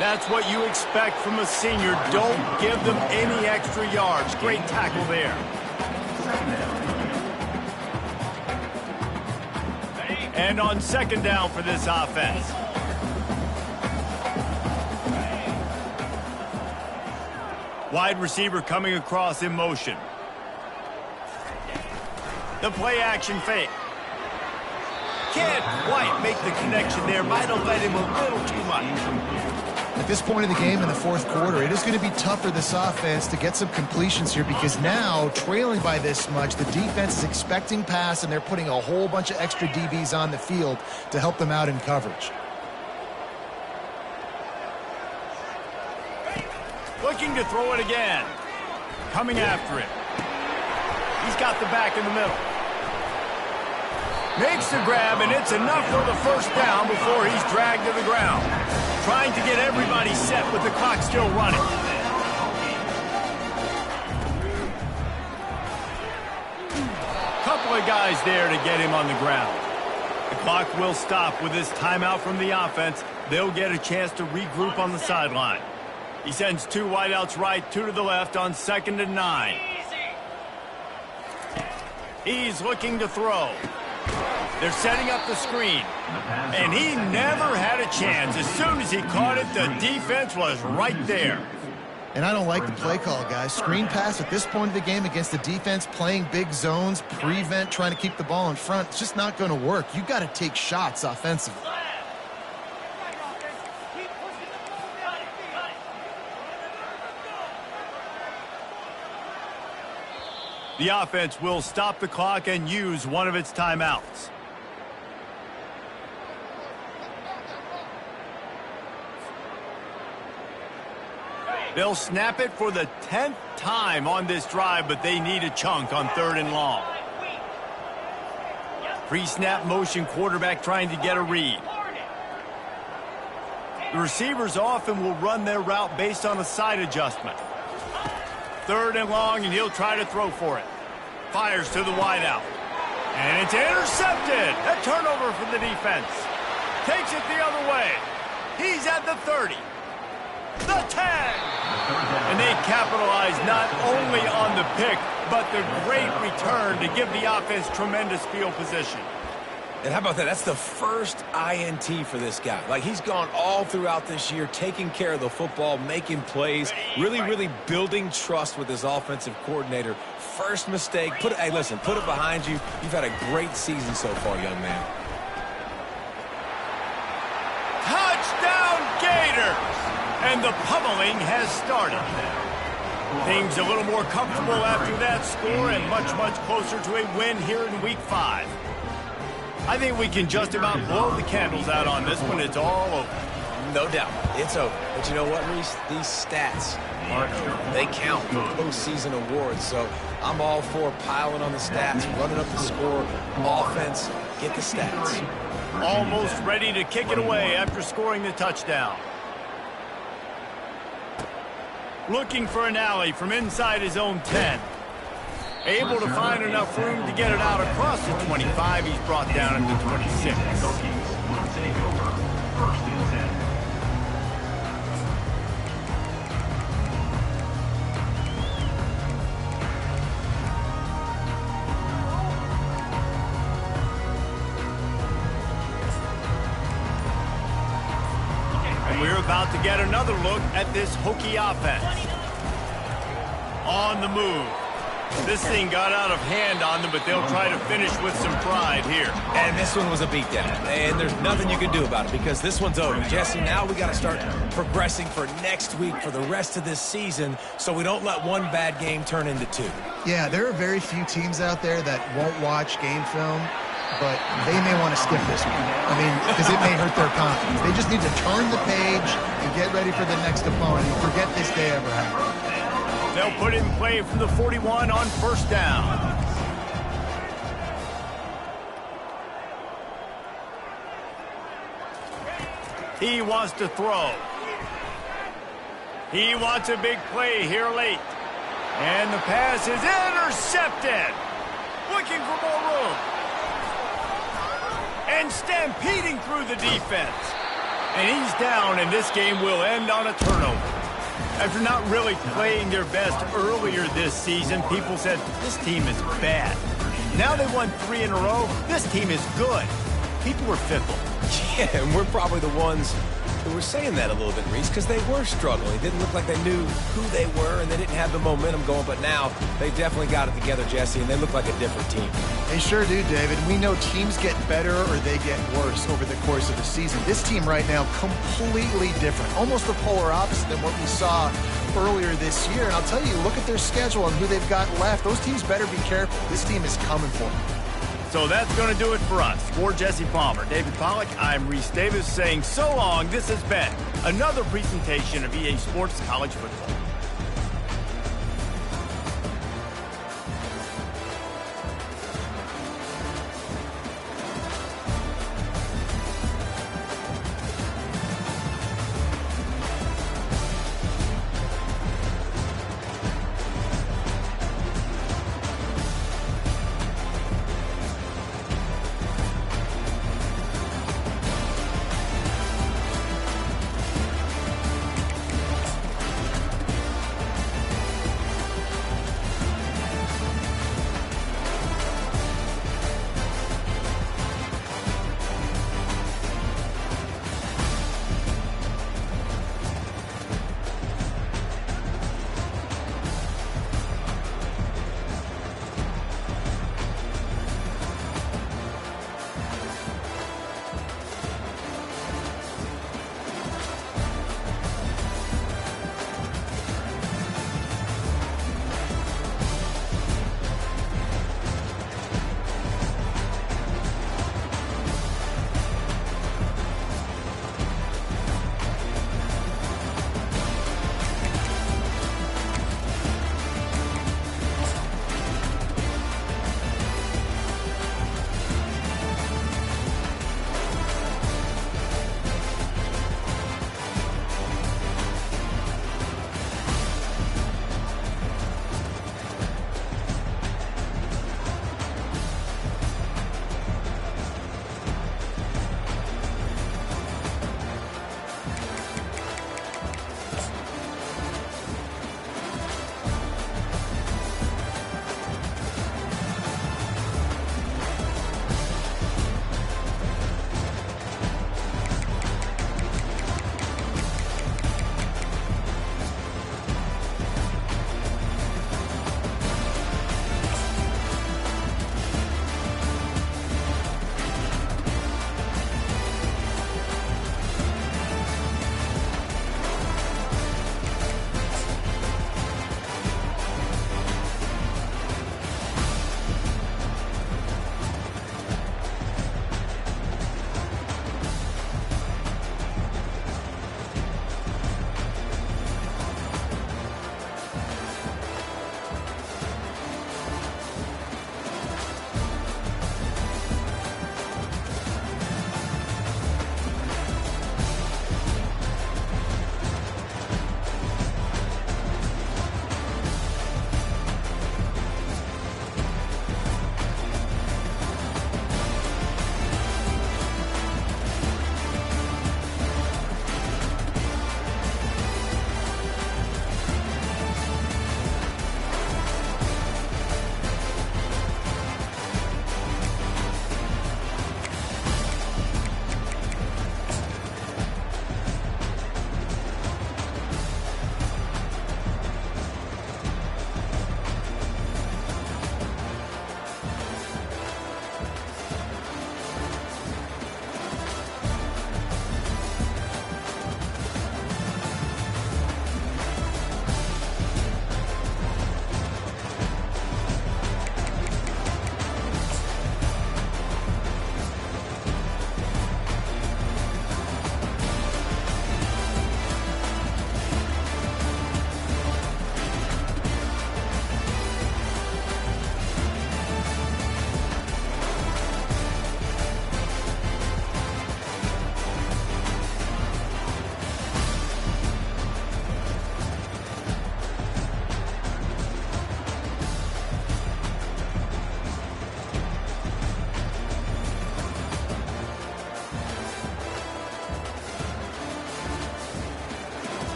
That's what you expect from a senior. Don't give them any extra yards. Great tackle there. And on second down for this offense. Wide receiver coming across in motion. The play action fake. Can't quite make the connection there. Might have let him a little too much. At this point in the game in the fourth quarter, it is going to be tough for this offense to get some completions here because now, trailing by this much, the defense is expecting pass, and they're putting a whole bunch of extra DBs on the field to help them out in coverage. Looking to throw it again. Coming after it. He's got the back in the middle. Makes the grab, and it's enough for the first down before he's dragged to the ground. Trying to get everybody set with the clock still running. Couple of guys there to get him on the ground. The clock will stop with this timeout from the offense. They'll get a chance to regroup on the sideline. He sends two wideouts right, two to the left on 2nd and 9. He's looking to throw. They're setting up the screen, and he never had a chance. As soon as he caught it, the defense was right there. And I don't like the play call, guys. Screen pass at this point of the game against the defense, playing big zones, prevent, trying to keep the ball in front. It's just not going to work. You've got to take shots offensively. The offense will stop the clock and use one of its timeouts. They'll snap it for the 10th time on this drive, but they need a chunk on 3rd and long. Pre-snap motion, quarterback trying to get a read. The receivers often will run their route based on a side adjustment. 3rd and long, and he'll try to throw for it. Fires to the wideout. And it's intercepted. A turnover for the defense. Takes it the other way. He's at the 30. The 10. And they capitalize not only on the pick, but the great return to give the offense tremendous field position. And how about that? That's the first INT for this guy. Like, he's gone all throughout this year, taking care of the football, making plays, really building trust with his offensive coordinator. First mistake. Hey, listen, put it behind you. You've had a great season so far, young man. Touchdown, Gators! And the pummeling has started. Things a little more comfortable after that score and much closer to a win here in Week 5. I think we can just about blow the candles out on this one. It's all over. No doubt. It's over. But you know what, Reese? These stats, they count for postseason awards. So I'm all for piling on the stats, running up the score. Offense, get the stats. Almost ready to kick it away after scoring the touchdown. Looking for an alley from inside his own 10. Able to find enough room to get it out across the 25. He's brought down at the 26. And we're about to get another look at this Hokie offense. On the move. This thing got out of hand on them, but they'll try to finish with some pride here. And this one was a beatdown. And there's nothing you can do about it because this one's over. Jesse, now we got to start progressing for next week for the rest of this season so we don't let one bad game turn into two. Yeah, there are very few teams out there that won't watch game film, but they may want to skip this one. I mean, because it may hurt their confidence. They just need to turn the page and get ready for the next opponent and forget this day ever happened. They'll put it in play from the 41 on first down. He wants to throw. He wants a big play here late. And the pass is intercepted. Looking for more room. And stampeding through the defense. And he's down, and this game will end on a turnover. After not really playing their best earlier this season, people said, this team is bad. Now they won 3 in a row. This team is good. People are fickle. Yeah, and we're probably the ones who were saying that a little bit, Reese, because they were struggling. It didn't look like they knew who they were, and they didn't have the momentum going. But now they definitely got it together, Jesse, and they look like a different team. They sure do, David. We know teams get better or they get worse over the course of the season. This team right now, completely different. Almost the polar opposite than what we saw earlier this year. And I'll tell you, look at their schedule and who they've got left. Those teams better be careful. This team is coming for them. So that's going to do it for us. For Jesse Palmer, David Pollack, I'm Reese Davis saying so long. This has been another presentation of EA Sports College Football.